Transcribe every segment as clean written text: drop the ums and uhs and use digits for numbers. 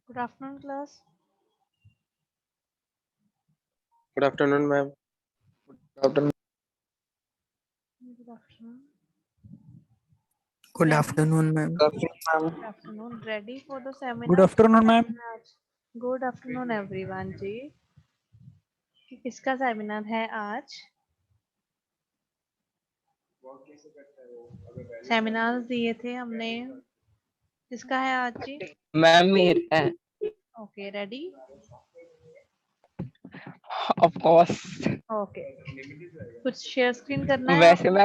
Good afternoon, class. Good afternoon, ma'am. Good afternoon. Good afternoon. Good Ready? afternoon, ma'am. Good afternoon, ma'am. Good afternoon. Ready for the Good seminar? afternoon, ma'am. Good afternoon, everyone. जी किसका seminar है आज? Seminar दिए थे हमने, किसका है आज जी? Ma'am मेरा है okay, ready? Of course. Okay, कुछ शेयर स्क्रीन करना है वैसे आपको?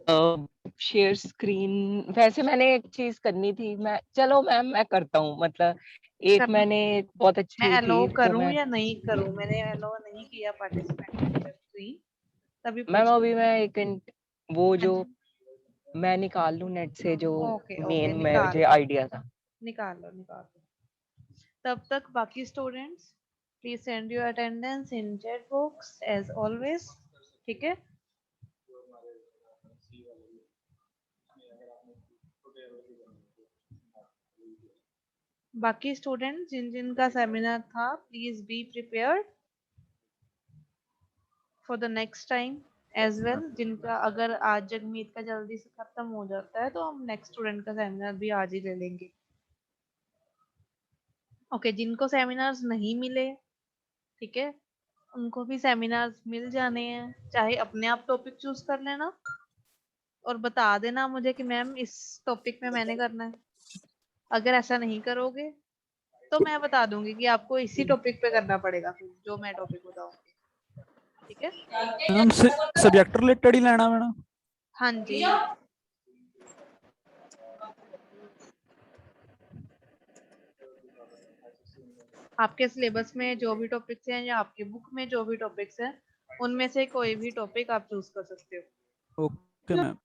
मैं शेयर स्क्रीन वैसे मैंने एक चीज करनी थी। चलो मैम मैं करता हूँ। मतलब एक करना? मैंने बहुत मैं अच्छी अलो थी तो करूं मैं या नहीं करूं? मैंने अलो नहीं किया पार्टिसिपेंट स्क्रीन, तभी मैम पूछ रही अभी हूँ। मैं वो हाँ जो जी, मैं निकाल लूँ नेट से जो ओके ओके, मेन निकाल मुझे लो, आइडिया था। निकाल लो, निकाल लो। तब तक बाकी students please send your attendance in chat box as always, ठीक है? बाकी स्टूडेंट जिन जिन का सेमिनार था please be prepared for the next time as well. जिनका अगर आज जगमीत का जल्दी से खत्म हो जाता है तो हम नेक्स्ट स्टूडेंट का सेमिनार भी आज ही ले लेंगे। ओके, जिनको सेमिनार्स नहीं मिले, ठीक है, उनको भी सेमिनार्स मिल जाने हैं। चाहे अपने आप टॉपिक चूज कर लेना और बता देना मुझे कि मैम इस टॉपिक में मैंने करना है। अगर ऐसा नहीं करोगे तो मैं बता दूंगी कि आपको इसी टॉपिक पे करना पड़ेगा, फिर जो मैं टॉपिक बताऊंगी, ठीक है? मैम सब्जेक्ट रिलेटेड ही लेना मैडम। हाँ जी, आपके सिलेबस में जो भी टॉपिक्स हैं या आपके बुक में जो भी टॉपिक्स हैं उनमें से कोई भी टॉपिक आप चूज कर सकते हो। Okay ma'am.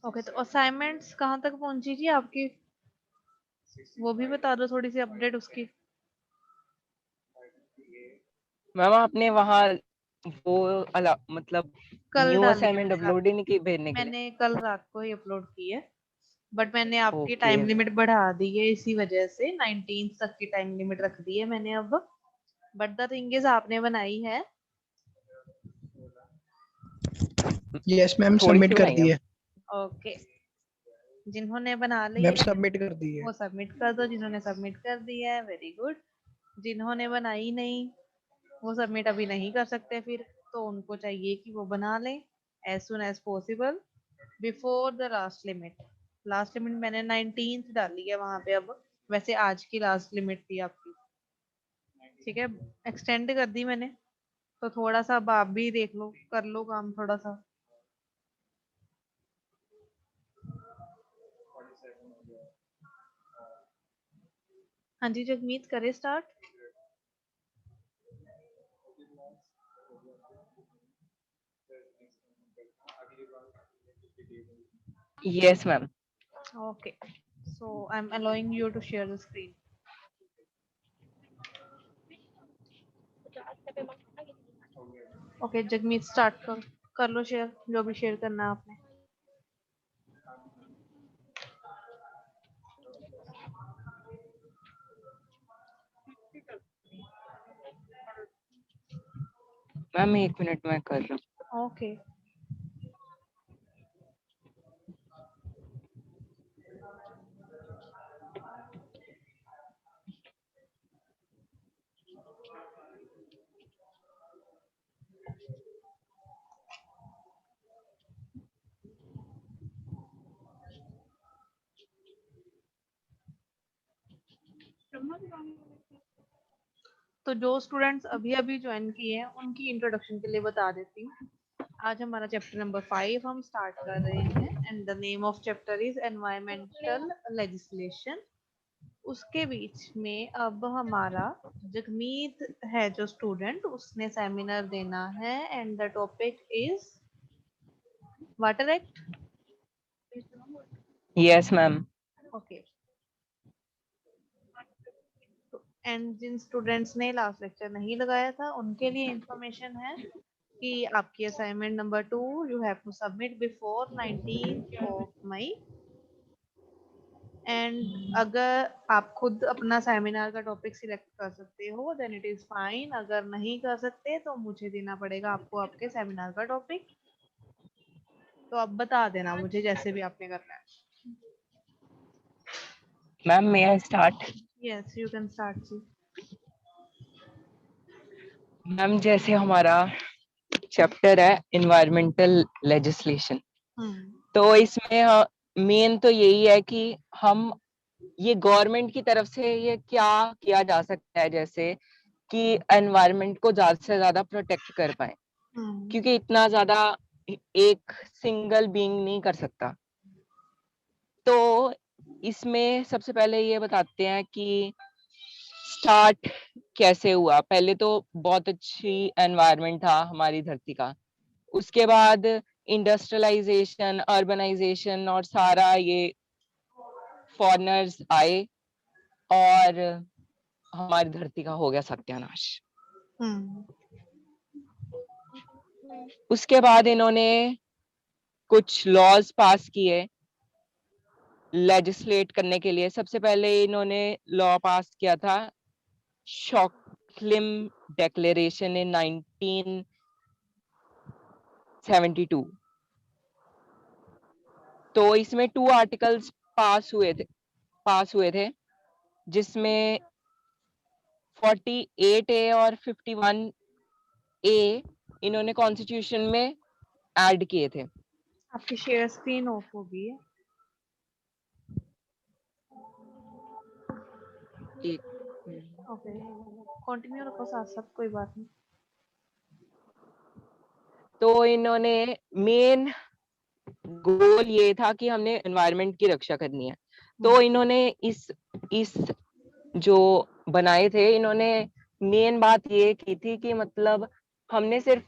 ओके, तो असाइनमेंट्स कहाँ तक पहुंची जी आपकी? वो भी बता दो, थोड़ी सी अपडेट उसकी। मैम आपने वहाँ वो मतलब कल न्यू डाली है असाइनमेंट मैंने रात अपलोड ही नहीं की भेजने को, के लिए। मैंने कल रात को ही अपलोड की है, बट मैंने आपकी ओके टाइम लिमिट बढ़ा दी है, इसी वजह से 19 तक की टाइम लिमिट रख दी है मैंने अब। बट द थिंग इज आपने बनाई है। यस मैम, थोड़ी सबमिट सी कर बनाई दी है। है। ओके, जिन्होंने बना ली मैम है सबमिट कर दी है। वो सबमिट कर दो। जिन्होंने सबमिट कर दिया है वेरी गुड। जिन्होंने बनाई नहीं वो सबमिट अभी नहीं कर सकते फिर, तो उनको चाहिए कि वो बना लें as soon as possible before the last limit. Last limit मैंने 19th डाली है वहां पे अब। वैसे आज की लास्ट लिमिट थी आपकी, ठीक है, एक्सटेंड कर दी मैंने। तो थोड़ा सा अब आप भी देख लो, कर लो काम थोड़ा सा। हाँ जी जगमीत, करे start. Yes ma'am. Okay, so I am allowing you to share the screen. Okay Jagmeet, start कर लो शेयर, जो भी शेयर करना है आपने। मैम 1 मिनट में कर रहा हूँ। ओके, तो जो स्टूडेंट्स अभी अभी ज्वाइन किए हैं उनकी इंट्रोडक्शन के लिए बता देती हूँ। आज हमारा चैप्टर नंबर 5 हम स्टार्ट कर रहे हैं and the name of chapter is environmental legislation. उसके बीच में अब हमारा जगमीत है जो स्टूडेंट, उसने सेमिनार देना है and the topic is water act. Yes ma'am. Okay, and जिन स्टूडेंट्स ने लास्ट लेक्चर नहीं लगाया था उनके लिए इंफॉर्मेशन है कि आपकी assignment number 2 you have to submit before 19th of May. And अगर आप खुद अपना सेमिनार का टॉपिक सिलेक्ट कर सकते हो देन इट इज फाइन, अगर नहीं कर सकते तो मुझे देना पड़ेगा आपको आपके सेमिनार का टॉपिक। तो आप बता देना मुझे जैसे भी आपने करना है। Ma'am may I start? Yes you can start जी। मैम जैसे हमारा चैप्टर है एनवायरमेंटल लेजिस्लेशन, हम्म तो इसमें मेन तो यही है कि हम ये गवर्नमेंट की तरफ से ये क्या किया जा सकता है, जैसे कि एनवायरनमेंट को ज्यादा से ज्यादा प्रोटेक्ट कर पाए, क्योंकि इतना ज्यादा एक सिंगल बीइंग नहीं कर सकता। तो इसमें सबसे पहले ये बताते हैं कि स्टार्ट कैसे हुआ। पहले तो बहुत अच्छी एनवायरनमेंट था हमारी धरती का, उसके बाद इंडस्ट्रियलाइजेशन, अर्बनाइजेशन और सारा ये फॉरेनर्स आए और हमारी धरती का हो गया सत्यानाश। उसके बाद इन्होंने कुछ लॉज पास किए लेजिस्लेट करने के लिए। सबसे पहले इन्होंने लॉ पास किया था शॉकलिम डिक्लेरेशन इन 1972। तो इसमें 2 आर्टिकल्स पास हुए थे जिसमें 48A और 51A इन्होंने कॉन्स्टिट्यूशन में ऐड किए थे। आपकी शेयर स्क्रीन ऑफ होगी है। एक ओके कंटिन्यू रखो साथ साथ, कोई बात नहीं। तो इन्होंने मेन गोल ये था कि हमने एनवायरनमेंट की रक्षा करनी है। तो इन्होंने इस जो बनाए थे, इन्होंने मेन बात ये की थी कि मतलब हमने सिर्फ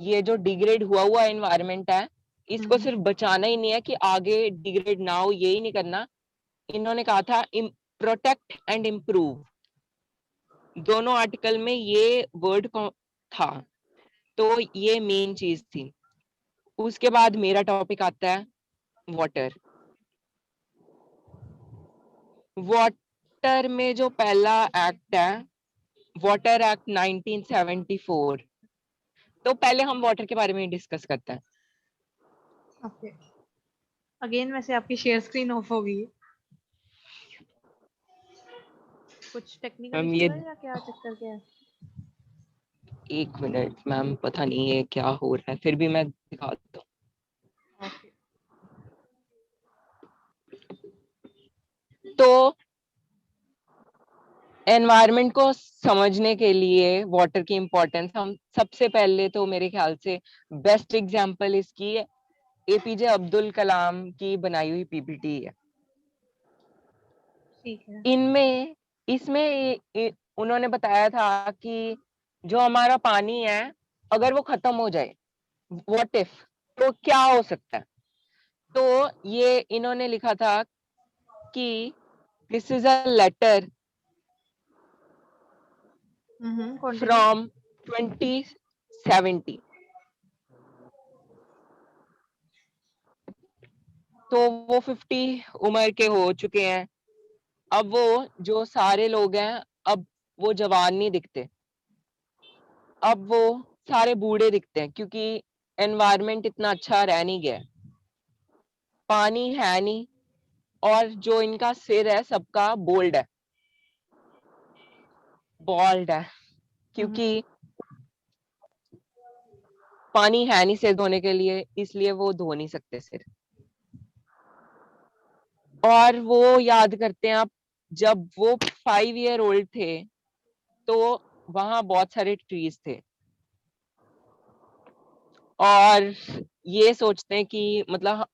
ये जो डिग्रेड हुआ हुआ एनवायरनमेंट है इसको सिर्फ बचाना ही नहीं है कि आगे डिग्रेड ना हो, यही नहीं करना। इन्होंने कहा था प्रोटेक्ट एंड इम्प्रूव, दोनों आर्टिकल में ये वर्ड था। तो ये मेन चीज थी। उसके बाद मेरा टॉपिक आता है वाटर। वाटर में जो पहला एक्ट है वाटर एक्ट 1974। तो पहले हम वाटर के बारे में डिस्कस करते हैं। ओके अगेन वैसे आपकी शेयर स्क्रीन ऑफ हो गई है। कुछ टेक्निकल मैम इशू ये है या क्या चक्कर क्या है? 1 मिनट मैम, पता नहीं है क्या हो रहा है, फिर भी मैं दिखाता हूँ। ओके तो एनवायरनमेंट को समझने के लिए वाटर की इम्पोर्टेंस, हम सबसे पहले तो मेरे ख्याल से बेस्ट एग्जांपल इसकी एपीजे अब्दुल कलाम की बनाई हुई पीपीटी है। ठीक है। इसमें उन्होंने बताया था कि जो हमारा पानी है अगर वो खत्म हो जाए, व्हाट इफ, तो क्या हो सकता है। तो ये इन्होंने लिखा था कि this is a letter continue. From 2070। तो वो 50 उम्र के हो चुके हैं। अब वो जो सारे लोग हैं, अब वो जवान नहीं दिखते, अब वो सारे बूढ़े दिखते हैं, क्योंकि एनवायरनमेंट इतना अच्छा रह नहीं गया, पानी है नहीं, और जो इनका सिर है सबका बॉल्ड है, क्योंकि पानी है नहीं सिर धोने के लिए, इसलिए वो धो नहीं सकते सिर। और वो याद करते हैं आप, जब वो 5 ईयर ओल्ड थे तो वहां बहुत सारे ट्रीज थे, और ये सोचते हैं कि मतलब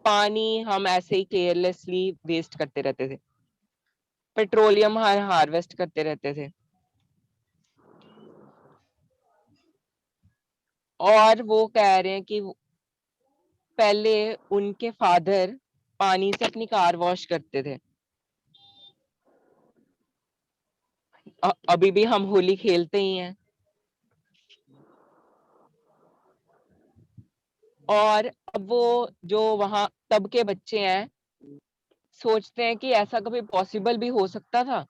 पानी हम ऐसे ही केयरलेसली वेस्ट करते रहते थे, पेट्रोलियम हार्वेस्ट करते रहते थे। और वो कह रहे हैं कि पहले उनके फादर पानी से अपनी कार वॉश करते थे। अभी भी हम होली खेलते ही हैं, और अब वो जो वहां तब के बच्चे हैं सोचते हैं कि ऐसा कभी पॉसिबल भी हो सकता था।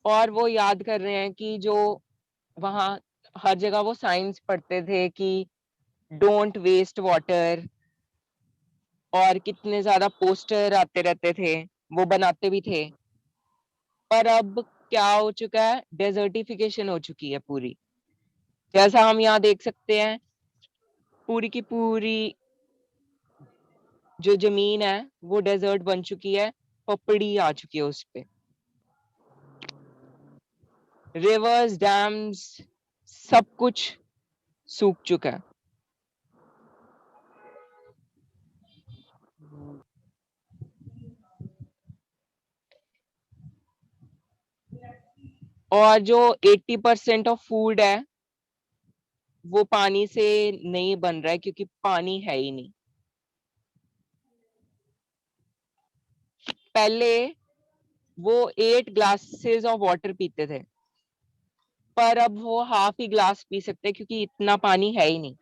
और वो याद कर रहे हैं कि जो वहां हर जगह वो साइंस पढ़ते थे कि डोंट वेस्ट वाटर, और कितने ज्यादा पोस्टर आते रहते थे, वो बनाते भी थे। पर अब क्या हो चुका है, डेजर्टिफिकेशन हो चुकी है पूरी। जैसा हम यहाँ देख सकते हैं, पूरी की पूरी जो जमीन है वो डेजर्ट बन चुकी है, पपड़ी आ चुकी है उस पे। रिवर्स, डैम्स, सब कुछ सूख चुका है। और जो 80% ऑफ फूड है वो पानी से नहीं बन रहा है, क्योंकि पानी है ही नहीं। पहले वो 8 ग्लासेस ऑफ वाटर पीते थे, पर अब वो हाफ ही ग्लास पी सकते हैं, क्योंकि इतना पानी है ही नहीं।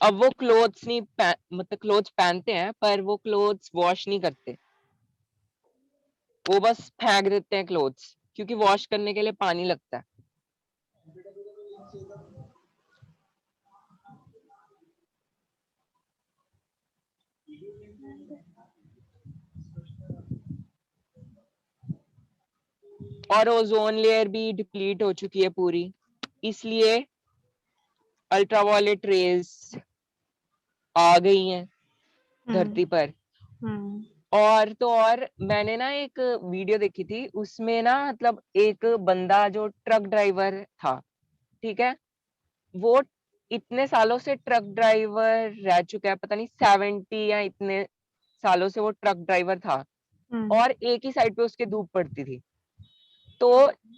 अब वो क्लोथ्स नहीं मतलब क्लोथ्स पहनते हैं, पर वो क्लोथ्स वॉश नहीं करते, वो बस फेंक देते हैं क्लोथ्स, क्योंकि वॉश करने के लिए पानी लगता है। और ओजोन लेयर भी डिप्लीट हो चुकी है पूरी, इसलिए अल्ट्रावायलेट रेज आ गई हैं धरती पर। और तो और मैंने ना एक वीडियो देखी थी, उसमें ना मतलब एक बंदा जो ट्रक ड्राइवर था, ठीक है, वो इतने सालों से ट्रक ड्राइवर रह चुका है, पता नहीं 70 या इतने सालों से वो ट्रक ड्राइवर था, और एक ही साइड पे उसके धूप पड़ती थी। तो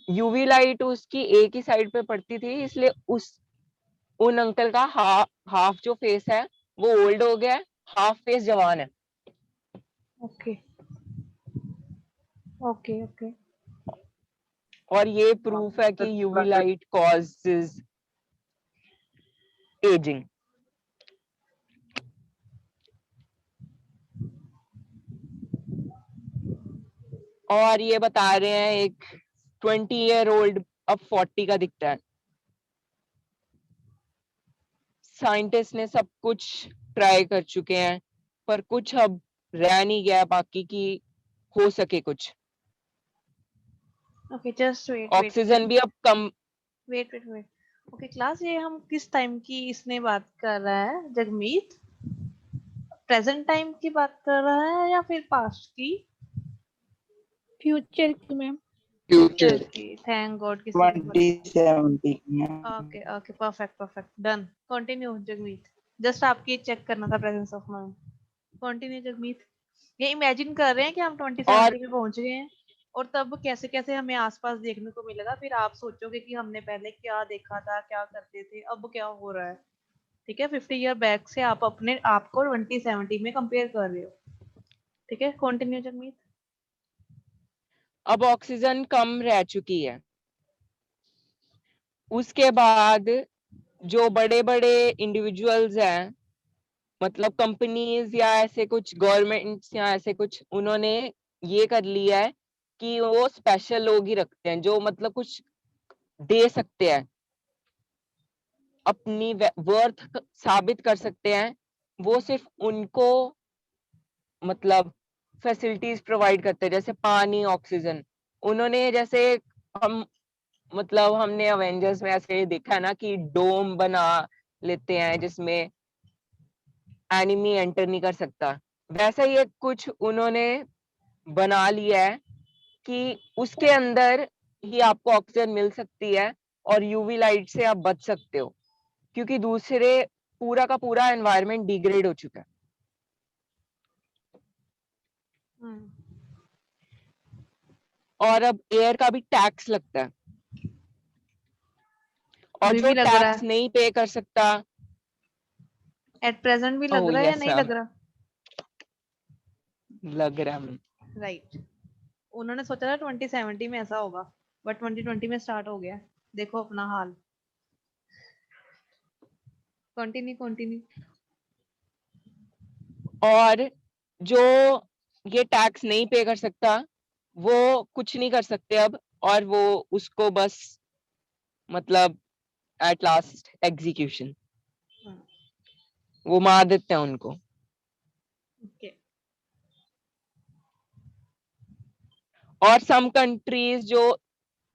यूवी लाइट उसकी एक ही साइड पे पड़ती थी, इसलिए उन अंकल का हाफ जो फेस है वो ओल्ड हो गया है, हाफ फेस जवान है। Okay okay okay. और ये प्रूफ है कि यूवी लाइट कॉजेज एजिंग। और ये बता रहे हैं एक 20-year-old अब 40 का दिखता है। साइंटिस्ट ने सब कुछ ट्राई कर चुके हैं, पर कुछ अब रह नहीं गया बाकी की हो सके कुछ। Okay just wait wait oxygen भी अब कम। Wait wait wait. Okay class, ये हम किस टाइम की इसने बात कर रहा है जगमीत? प्रेजेंट टाइम की बात कर रहा है या फिर पास्ट की? फ्यूचर की मैम। फ्यूचर फ्यूचर की। थैंक गॉड किसी ने 2070 okay okay perfect perfect done. Continue Jagmeet, just आपकी चेक करना था presence of mind. Continue Jagmeet. ये इमेजिन कर रहे हैं कि हम और 2070 में पहुंच गए हैं, और तब कैसे कैसे हमें आसपास देखने को मिलेगा, फिर आप सोचोगे कि हमने पहले क्या देखा था, क्या करते थे, अब क्या हो रहा है। ठीक है, 50 ईयर बैक से आप अपने आप को 2070 में कंपेयर कर रहे हो। ठीक है, कंटिन्यू जगमीत। अब ऑक्सीजन कम रह चुकी है। उसके बाद जो बड़े बड़े इंडिविजुअल्स हैं, मतलब कंपनीज या ऐसे कुछ गवर्नमेंट्स या ऐसे कुछ, उन्होंने ये कर लिया है कि वो स्पेशल लोग ही रखते हैं जो मतलब कुछ दे सकते हैं, अपनी वर्थ साबित कर सकते हैं, वो सिर्फ उनको मतलब फैसिलिटीज प्रोवाइड करते हैं, जैसे पानी, ऑक्सीजन। उन्होंने जैसे हम मतलब हमने अवेंजर्स में ऐसे देखा है ना कि डोम बना लेते हैं जिसमें एनिमी एंटर नहीं कर सकता, वैसा ही एक कुछ उन्होंने बना लिया है कि उसके अंदर ही आपको ऑक्सीजन मिल सकती है और यूवी लाइट से आप बच सकते हो, क्योंकि दूसरे पूरा का पूरा एनवायरनमेंट डिग्रेड हो चुका है। और अब एयर का भी टैक्स लगता है, और अभी जो भी लग रहा टैक्स है, नहीं पे कर सकता। एट प्रेजेंट भी लग ओह रहा है या यस नहीं मैम, लग रहा? लग रहा है। राइट। उन्होंने सोचा था 2070 में ऐसा होगा, बट 2020 में स्टार्ट हो गया। देखो अपना हाल। कंटिन्यू। और जो ये टैक्स नहीं पे कर सकता वो कुछ नहीं कर सकते अब, और वो उसको बस मतलब एट लास्ट एग्जीक्यूशन वो मार देते हैं उनको। ओके। और सम कंट्रीज जो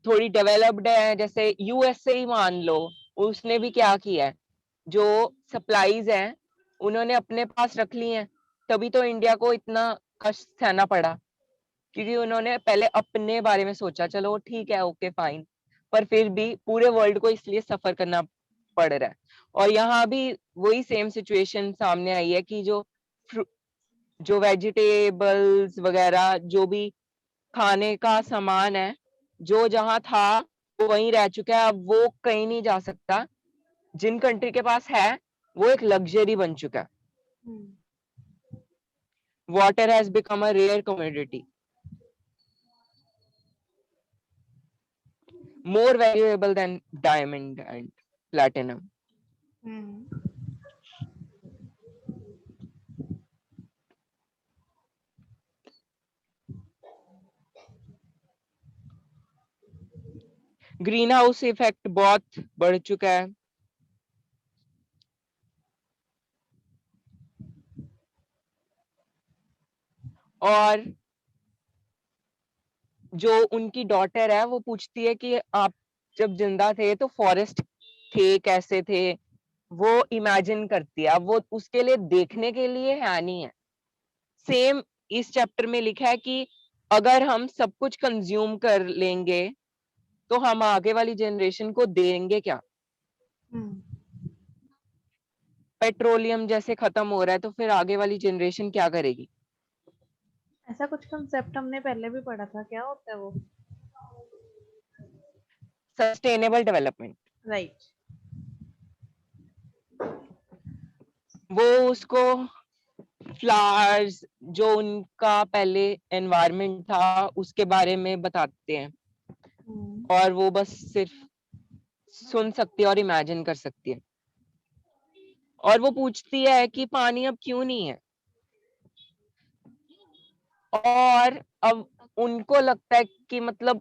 थोड़ी डेवलप्ड है, जैसे यूएसए ही मान लो, उसने भी क्या किया है, जो सप्लाईज हैं उन्होंने अपने पास रख ली हैं, तभी तो इंडिया को इतना कष्ट सहना पड़ा, क्योंकि उन्होंने पहले अपने बारे में सोचा। चलो ठीक है, ओके फाइन, पर फिर भी पूरे वर्ल्ड को इसलिए सफर करना पड़ रहा है। और यहाँ भी वही सेम सिचुएशन सामने आई है कि जो वेजिटेबल्स वगैरह, जो भी खाने का सामान है, जो जहां था वो वहीं रह चुका है, अब वो कहीं नहीं जा सकता। जिन कंट्री के पास है वो एक लग्जरी बन चुका है। Water has become a rare commodity, more valuable than diamond and platinum. Greenhouse effect बहुत बढ़ चुका है। और जो उनकी डॉटर है वो पूछती है कि आप जब जिंदा थे तो फॉरेस्ट थे, कैसे थे, वो इमेजिन करती है। अब वो उसके लिए देखने के लिए है नहीं है। सेम इस चैप्टर में लिखा है कि अगर हम सब कुछ कंज्यूम कर लेंगे तो हम आगे वाली जनरेशन को देंगे क्या। पेट्रोलियम जैसे खत्म हो रहा है तो फिर आगे वाली जनरेशन क्या करेगी। ऐसा कुछ कंसेप्ट हमने पहले भी पढ़ा था, क्या होता है वो? Sustainable development. राइट। वो उसको फ्लावर्स, जो उनका पहले एनवायरनमेंट था उसके बारे में बताते हैं, और वो बस सिर्फ सुन सकती है और इमेजिन कर सकती है। और वो पूछती है कि पानी अब क्यों नहीं है, और अब उनको लगता है कि मतलब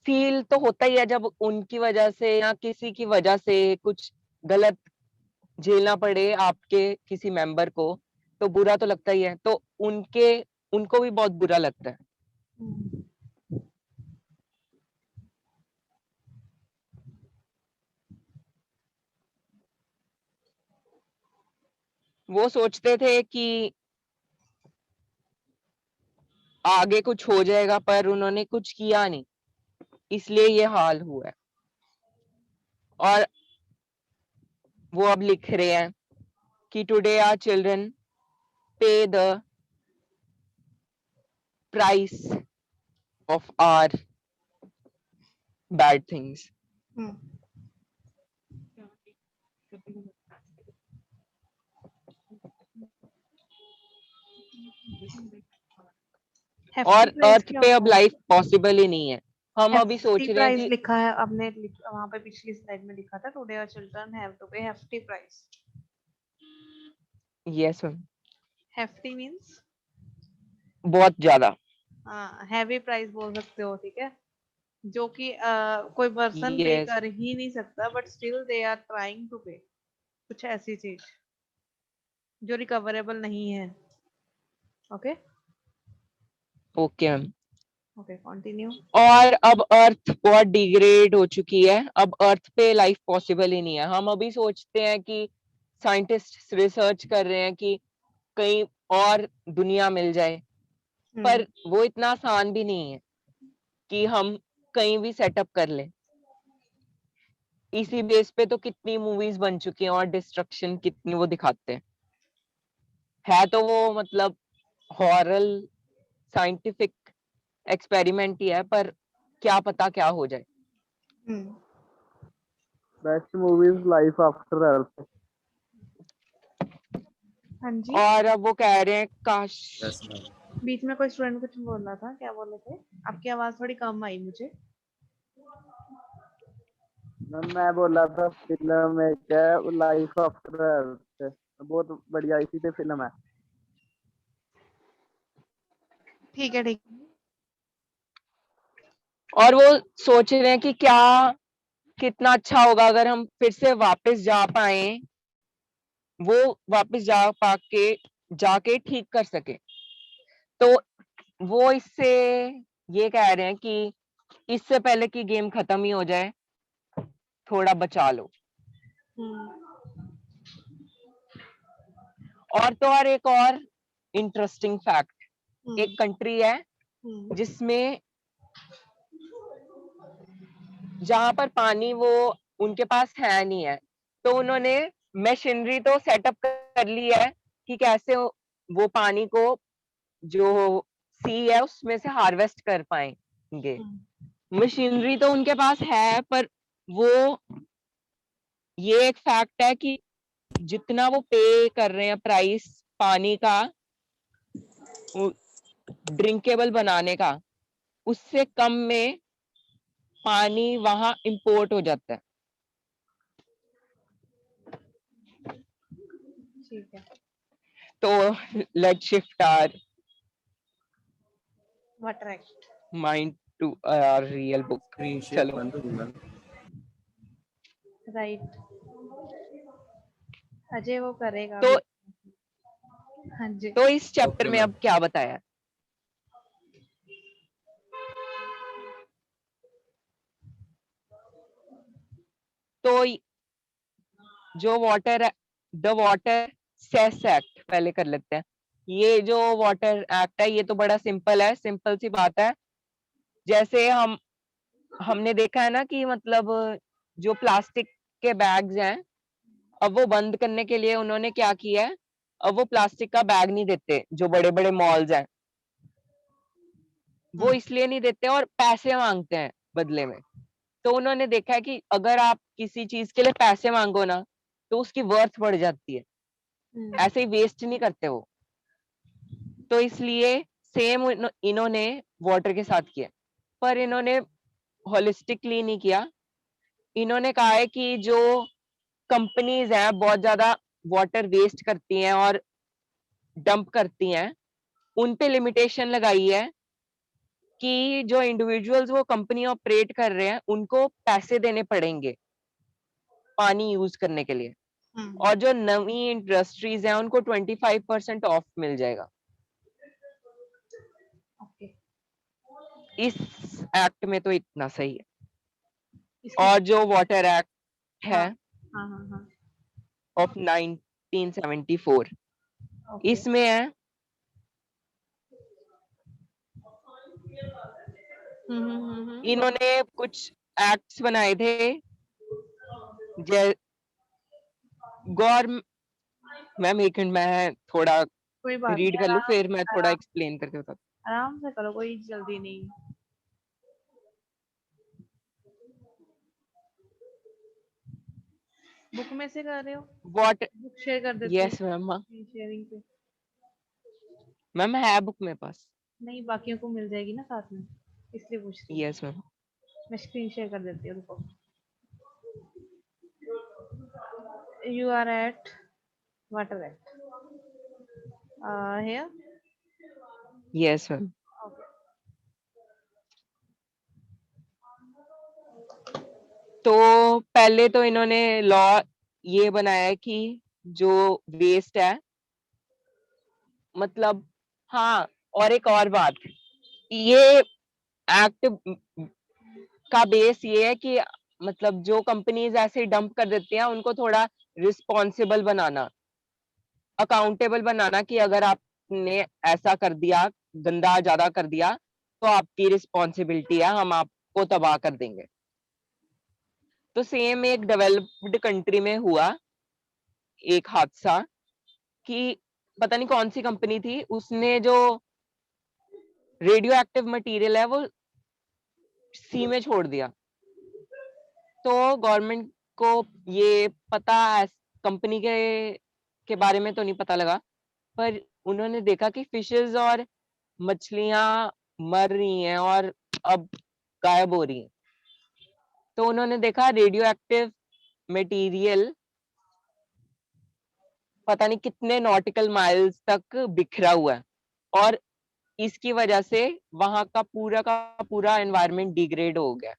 फील तो होता ही है जब उनकी वजह से या किसी की वजह से कुछ गलत झेलना पड़े आपके किसी मेंबर को, तो बुरा तो लगता ही है। तो उनको भी बहुत बुरा लगता है। वो सोचते थे कि आगे कुछ हो जाएगा, पर उन्होंने कुछ किया नहीं, इसलिए ये हाल हुआ है। और वो अब लिख रहे हैं कि today our children pay the price of our bad things. और अर्थ पे अब लाइफ पॉसिबल ही नहीं है। हम अभी सोच रहे हैं प्राइस कि लिखा है आपने, वहां पे पिछली स्लाइड में लिखा था today our children have to pay hefty price. Yes ma'am, hefty means बहुत ज्यादा। हाँ, हैवी प्राइस बोल सकते हो, ठीक है, जो कि कोई पर्सन पे यस, कर ही नहीं सकता, but still they are trying to pay, कुछ ऐसी चीज जो रिकवरेबल नहीं है। Okay okay ma'am. Okay, continue. और अब अर्थ बहुत डिग्रेड हो चुकी है, अब अर्थ पे लाइफ पॉसिबल ही नहीं है। हम अभी सोचते हैं कि साइंटिस्ट रिसर्च कर रहे हैं कि कहीं और दुनिया मिल जाए, पर वो इतना आसान भी नहीं है कि हम कहीं भी सेटअप कर लें। इसी बेस पे तो कितनी मूवीज बन चुकी हैं और डिस्ट्रक्शन कितनी वो दिखाते हैं। है तो वो मतलब हॉरर साइंटिफिक एक्सपेरिमेंट ही है, पर क्या पता क्या हो जाए। Best movies Life After Earth. हाँ जी। और अब वो कह रहे हैं काश Yes, ma'am. बीच में कोई स्टूडेंट कुछ बोल रहा था, क्या बोल रहे थे? आपकी आवाज थोड़ी कम आई मुझे। मैम मैं बोल रहा था फिल्म एक है लाइफ आफ्टर अर्थ, बहुत बढ़िया इसी पे फिल्म है। ठीक है, ठीक। और वो सोच रहे हैं कि क्या कितना अच्छा होगा अगर हम फिर से वापस जा पाए, वो वापस जा पाके जाके ठीक कर सके। तो वो इससे ये कह रहे हैं कि इससे पहले कि गेम खत्म ही हो जाए, थोड़ा बचा लो। और तो और एक और इंटरेस्टिंग फैक्ट, एक कंट्री है जिसमें जहां पर पानी वो उनके पास है नहीं है, तो उन्होंने मशीनरी तो सेटअप कर ली है कि कैसे वो पानी को जो सी है उसमें से हार्वेस्ट कर पाएंगे। मशीनरी तो उनके पास है, पर वो ये एक फैक्ट है कि जितना वो पे कर रहे हैं प्राइस पानी का ड्रिंकेबल बनाने का, उससे कम में पानी वहां इंपोर्ट हो जाता है। ठीक है। तो let's shift our water act. Mind to our real book. चलो राइट। अजय वो करेगा तो अभी। हाँ जी। तो इस चैप्टर में अब क्या बताया? तो जो द वाटर सेस एक्ट पहले कर लेते हैं। ये जो वाटर एक्ट है ये तो बड़ा सिंपल है, सिंपल सी बात है। जैसे हमने देखा है ना कि मतलब जो प्लास्टिक के बैग्स हैं, अब वो बंद करने के लिए उन्होंने क्या किया है, अब वो प्लास्टिक का बैग नहीं देते जो बड़े बड़े मॉल्स हैं, वो इसलिए नहीं देते और पैसे मांगते हैं बदले में। तो उन्होंने देखा है कि अगर आप किसी चीज के लिए पैसे मांगो ना, तो उसकी वर्थ बढ़ जाती है, ऐसे ही वेस्ट नहीं करते वो। तो इसलिए सेम इन्होंने वाटर के साथ किया, पर इन्होंने होलिस्टिकली नहीं किया। इन्होंने कहा है कि जो कंपनीज हैं बहुत ज्यादा वाटर वेस्ट करती हैं और डंप करती हैं, उन पे लिमिटेशन लगाई है कि जो इंडिविजुअल्स वो कंपनी ऑपरेट कर रहे हैं उनको पैसे देने पड़ेंगे पानी यूज करने के लिए, और जो नवी इंडस्ट्रीज हैं उनको 25% ऑफ मिल जाएगा। ओके। इस एक्ट में तो इतना सही है। इसकी। और जो वाटर एक्ट है हाँ हाँ हाँ। Of 1974, okay. इसमें है इन्होंने कुछ एक्ट्स बनाए थे गौर मैम एक मिनट मैं थोड़ा कोई बात रीड नहीं, कर लूं आराम फिर मैं थोड़ा आराम एक्सप्लेन करके बताता आराम से करो, कोई जल्दी नहीं। बुक में से कर रहे हो? हूँ। वाटर बुक शेयर कर देती यस हूँ मैम, शेयरिंग पे। मैम है बुक मेरे पास। नहीं, बाकियों को मिल जाएगी ना साथ में, इसलिए पूछ रही हूँ। Yes ma'am. मैं स्क्रीन शेयर कर देती हूँ, रुको। You are at water act here. Yes ma'am. Okay. तो पहले तो इन्होंने लॉ ये बनाया है कि जो वेस्ट है, मतलब हाँ, और एक और बात, ये एक्ट का बेस ये है कि मतलब जो कंपनीज ऐसे डंप कर देती हैं उनको थोड़ा रिस्पॉन्सिबल बनाना, अकाउंटेबल बनाना कि अगर आपने ऐसा कर दिया, गंदा ज्यादा कर दिया, तो आपकी रिस्पॉन्सिबिलिटी है, हम आपको तबाह कर देंगे। तो सेम एक डेवलप्ड कंट्री में हुआ एक हादसा कि पता नहीं कौन सी कंपनी थी, उसने जो रेडियो एक्टिव मटेरियल है वो सी में छोड़ दिया। तो गवर्नमेंट को ये पता, कंपनी के बारे में तो नहीं पता लगा, पर उन्होंने देखा कि फिशेस और मछलियां मर रही हैं और अब गायब हो रही हैं। तो उन्होंने देखा रेडियो एक्टिव मटेरियल पता नहीं कितने नॉटिकल माइल्स तक बिखरा हुआ है, और इसकी वजह से वहां का पूरा एनवायरनमेंट डिग्रेड हो गया।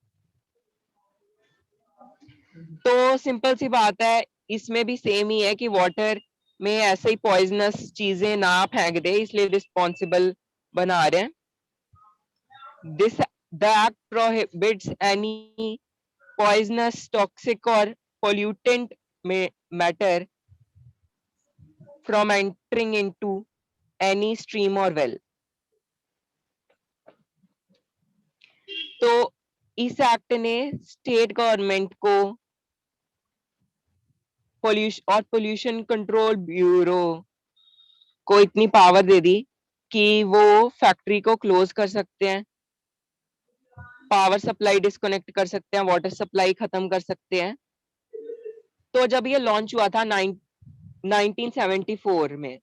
तो सिंपल सी बात है, इसमें भी सेम ही है कि वाटर में ऐसे ही पॉइजनस चीजें ना फेंक दे, इसलिए रिस्पॉन्सिबल बना रहे हैं। This the act prohibits any poisonous, toxic और pollutant matter from entering into any stream or well. तो इस एक्ट ने स्टेट गवर्नमेंट को पोल्यूशन कंट्रोल ब्यूरो को इतनी पावर दे दी कि वो फैक्ट्री को क्लोज कर सकते हैं, पावर सप्लाई डिस्कनेक्ट कर सकते हैं, वाटर सप्लाई खत्म कर सकते हैं। तो जब ये लॉन्च हुआ था 1974 में,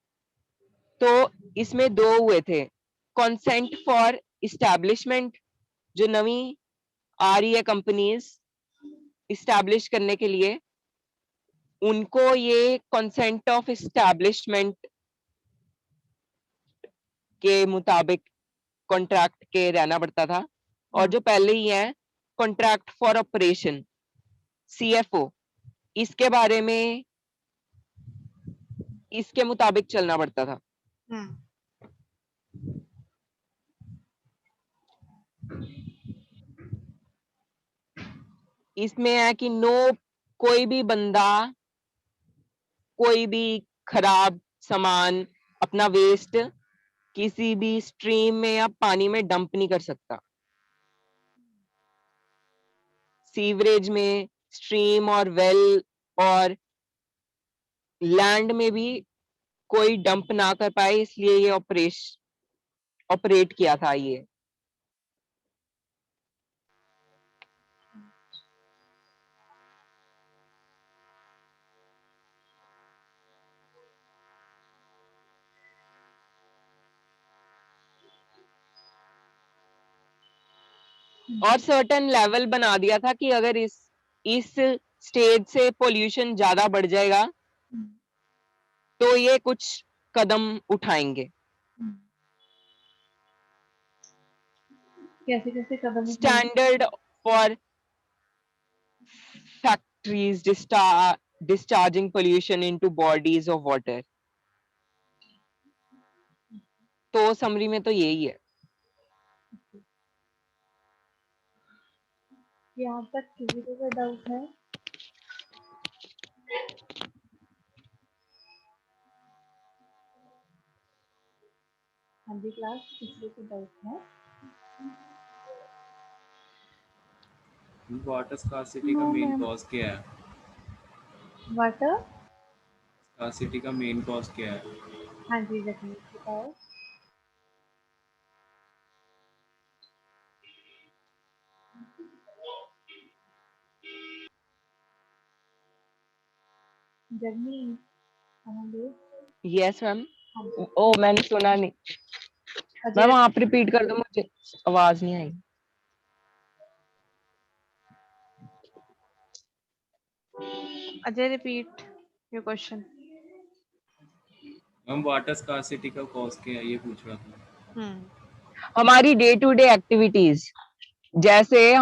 तो इसमें दो हुए थे, कंसेंट फॉर इस्टेब्लिशमेंट, जो नवी आ रही है कंपनीज इस्टेब्लिश करने के लिए, उनको ये कंसेंट ऑफ इस्टेब्लिशमेंट के मुताबिक कॉन्ट्रैक्ट के रहना पड़ता था। और जो पहले ही है कॉन्ट्रैक्ट फॉर ऑपरेशन, CFO, इसके बारे में इसके मुताबिक चलना पड़ता था। इसमें है कि कोई भी बंदा कोई भी खराब सामान, अपना वेस्ट किसी भी स्ट्रीम में या पानी में डंप नहीं कर सकता। सीवरेज में, स्ट्रीम और वेल और लैंड में भी कोई डंप ना कर पाए, इसलिए ये ऑपरेट किया था ये। और सर्टेन लेवल बना दिया था कि अगर इस स्टेज से पोल्यूशन ज्यादा बढ़ जाएगा तो ये कुछ कदम उठाएंगे। कैसे कैसे कदम standard for factories discharging pollution into bodies of water। तो समरी में तो यही है। यहाँ तक किसी को कोई डाउट है? हाँ जी क्लास, किसी को डाउट है? वाटर स्कार्सिटी का मेन कॉज क्या है? वाटर स्कार्सिटी का मेन कॉज क्या है? हाँ जी जगनीश बताओ। Jagnish yes ma'am. हाँ जी। ओ मैंने सुना नहीं मैम, आप रिपीट कर दो, मुझे आवाज नहीं आई। Ajay repeat your question. Ma'am water scarcity का कॉज क्या है, ये पूछ रहा था। हमारी डे टू डे एक्टिविटीज, जैसे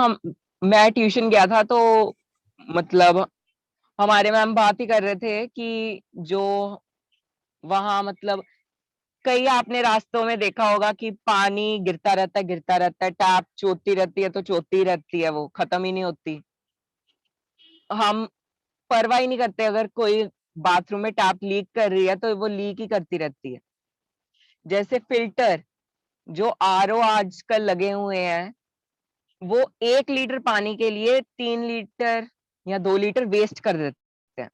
मैं ट्यूशन गया था तो मतलब हमारे मैम बात ही कर रहे थे कि जो वहां मतलब कई आपने रास्तों में देखा होगा कि पानी गिरता रहता है, टैप चोती रहती है तो चोती रहती है, वो खत्म ही नहीं होती। हम परवाह ही नहीं करते, अगर कोई बाथरूम में टैप लीक कर रही है तो वो लीक ही करती रहती है। जैसे फिल्टर जो RO आजकल लगे हुए हैं, वो 1 लीटर पानी के लिए 3 लीटर या 2 लीटर वेस्ट कर देते हैं।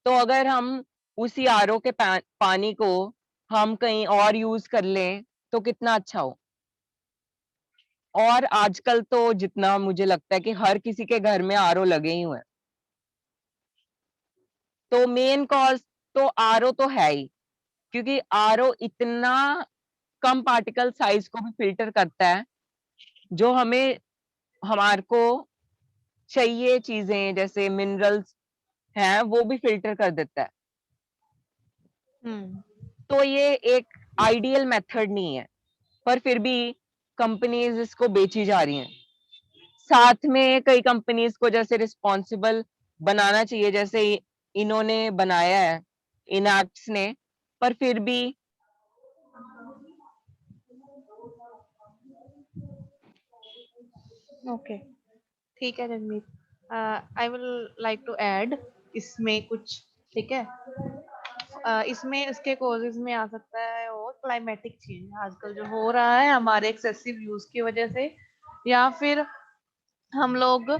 तो अगर हम उसी RO के पानी को हम कहीं और यूज कर लें तो कितना अच्छा हो। और आजकल तो जितना मुझे लगता है कि हर किसी के घर में RO लगे ही हुए हैं। तो मेन कॉज तो RO तो है ही, क्योंकि RO इतना कम पार्टिकल साइज को भी फिल्टर करता है, जो हमें हमारे को चाहिए चीजें जैसे मिनरल्स हैं वो भी फिल्टर कर देता है। तो ये एक आइडियल मेथड नहीं है, पर फिर भी कंपनीज इसको बेची जा रही हैं। साथ में कई कंपनीज को जैसे रिस्पॉन्सिबल बनाना चाहिए, जैसे इन्होंने बनाया है इनएक्ट्स ने, पर फिर भी ओके, ठीक है Ranmeet, I will like to add इसमें कुछ, ठीक है। इसमें इसके कॉजेज में आ सकता है और क्लाइमेटिक चेंज आजकल जो हो रहा है हमारे एक्सेसिव यूज की वजह से, या फिर हम लोग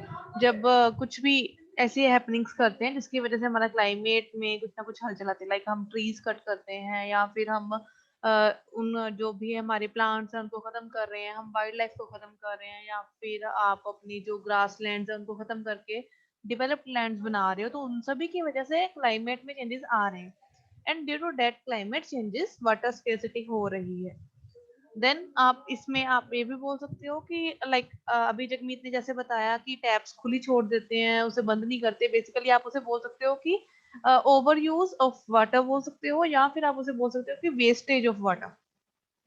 जब कुछ भी ऐसी हैपनिंग्स करते हैं जिसकी वजह से हमारा क्लाइमेट में कुछ ना कुछ हलचल आती है, लाइक हम ट्रीज कट करते हैं, या फिर हम उन जो भी हमारे प्लांट्स हैं उनको खत्म कर रहे हैं, हम वाइल्ड लाइफ को खत्म कर रहे हैं, या फिर आप अपनी जो ग्रास लैंड्स हैं उनको खत्म करके डेवलप्ड लैंड्स बना रहे हो, तो उन सभी की वजह से क्लाइमेट में चेंजेस आ रहे हैं। And due to that climate changes water scarcity हो रही है। देन आप इसमें आप ये भी बोल सकते हो कि लाइक अभी जगमीत ने जैसे बताया कि टैप्स खुली छोड़ देते हैं, उसे बंद नहीं करते, बेसिकली आप उसे बोल सकते हो कि ओवर यूज ऑफ वाटर बोल सकते हो, या फिर आप उसे बोल सकते हो कि वेस्टेज ऑफ वाटर।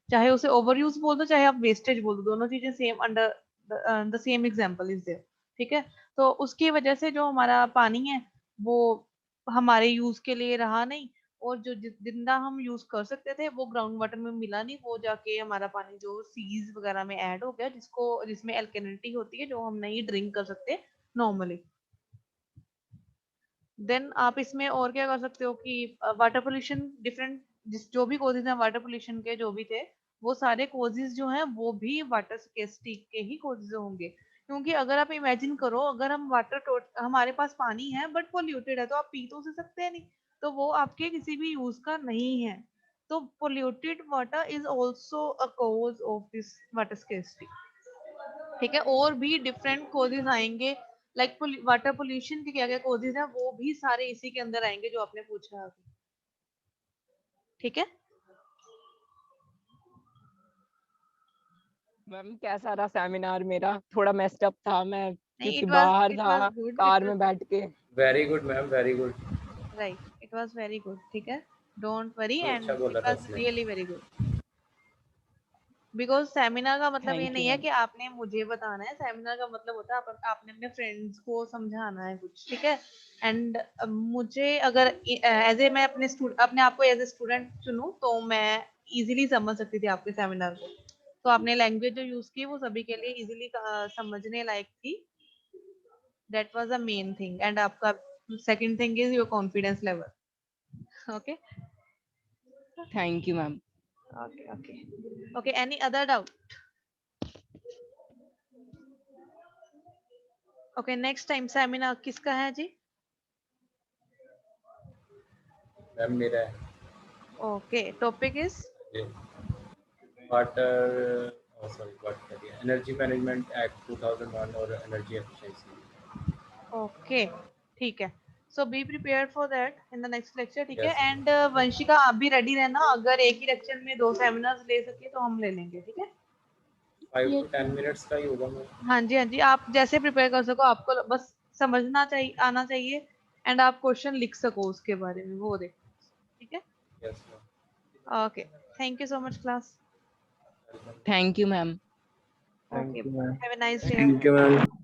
चाहे उसे ओवर यूज बोल दो, चाहे आप वेस्टेज बोल दो, दोनों चीजें same under the same example is there, ठीक है। तो उसकी वजह से जो हमारा पानी है वो हमारे यूज के लिए रहा नहीं, और जो जितना हम यूज कर सकते थे वो ग्राउंड वाटर में मिला नहीं, वो जाके हमारा पानी जो सीज वगैरह में ऐड हो गया, जिसमें एल्केनिटी होती है जो हम नहीं ड्रिंक कर सकते नॉर्मली। देन आप इसमें और क्या कर सकते हो कि वाटर पोल्यूशन डिफरेंट, जो भी कोजेज हैं वाटर पोल्यूशन के जो भी थे, वो सारे कोजेज जो हैं वो भी वाटर स्केर्सिटी के ही कोजेज होंगे। क्योंकि अगर आप इमेजिन करो, अगर हम हमारे पास पानी है बट पोल्यूटेड है, तो आप पी तो उसे सकते हैं नहीं, तो वो आपके किसी भी यूज का नहीं है। तो polluted water is also a cause of this water scarcity, ठीक है। और भी डिफरेंट कोजेज आएंगे, लाइक वाटर पोल्यूशन के क्या क्या कोजेज हैं वो भी सारे इसी के अंदर आएंगे जो आपने पूछा है अभी, ठीक है। मैम कैसा रहा सेमिनार? मेरा थोड़ा मेस्ड अप था, मैं नहीं, क्योंकि बाहर इट वाज था गुड, कार में बैठ के। Very good ma'am, very good. Right, it was very good, ठीक है, डोंट वरी, बहुत एंड अच्छा इट बोला था वाज उसने। Really very good. Because seminar का मतलब ये थैंक यू नहीं है मैम। कि आपने मुझे बताना है, सेमिनार का मतलब होता है आपने अपने फ्रेंड्स को समझाना है कुछ, ठीक है। एंड मुझे अगर मैं अपने आप को एज ए स्टूडेंट चुनूं तो मैं इजीली समझ सकती थी आपके सेमिनार को, तो आपने लैंग्वेज जो यूज की वो सभी के लिए इजीली समझने लायक थी। That was the main thing, and आपका second thing is your confidence level. Okay thank you ma'am. Okay okay okay, any other doubt? Okay, next time seminar किसका है जी? मैम मेरा है okay, topic is water, sorry water, energy management act 2001 और energy efficiency. Okay, ठीक है। So be prepared for that in the next lecture, ठीक है। यस एंड वंशिका आप भी रेडी रहना, अगर एक ही लेक्चर में 2 सेमिनार्स ले सके तो हम ले लेंगे, ठीक है। 5 to 10 मिनट्स का ही होगा मैम। हाँ जी हाँ जी, आप जैसे प्रिपेयर कर सको, आपको बस समझना चाहिए, आना चाहिए, एंड आप क्वेश्चन लिख सको उसके बारे में, वो देखो, ठीक है। Yes ma'am. Okay, thank you so much class. Thank you ma'am. Okay, Thank you, ma'am. Have a nice day. Thank you, ma'am.